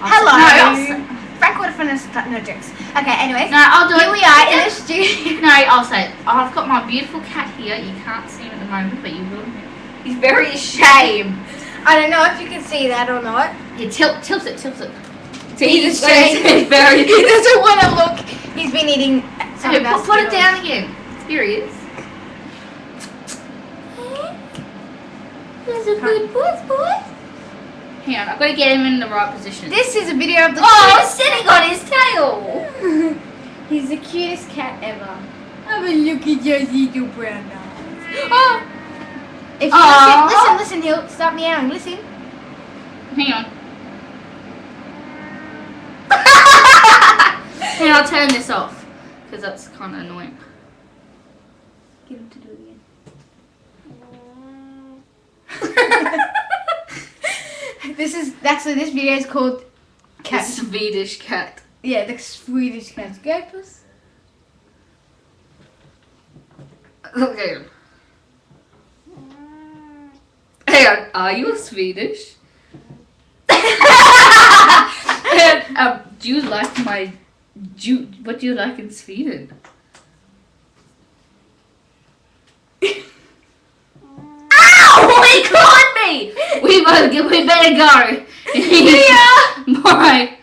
Hello. Frank would have finished. No jokes. Okay, anyways. No, I'll do it. Here we are in the studio. No, I'll say it. I've got my beautiful cat here. You can't see him at the moment, but you will. He's very ashamed. I don't know if you can see that or not. Yeah, tilt it. He's ashamed. He doesn't want to look. He's been eating. Okay, put it down again. Here he is. He's a good boy. Hang on, I've got to get him in the right position. This is a video of the cutest sitting on his tail. He's the cutest cat ever. Have a look at your little brown eyes. Oh. If you listen, he'll stop meowing. Listen. Hang on. Hang on, I'll turn this off because that's kind of annoying. Get him to do it again. This video is called Cat. The Swedish Cat. Yeah, the Swedish Cat. Go, puss. Okay. Hang on, are you Swedish? Do you like my what do you like in Sweden? Ow! He caught me! We better go. Yeah. Bye.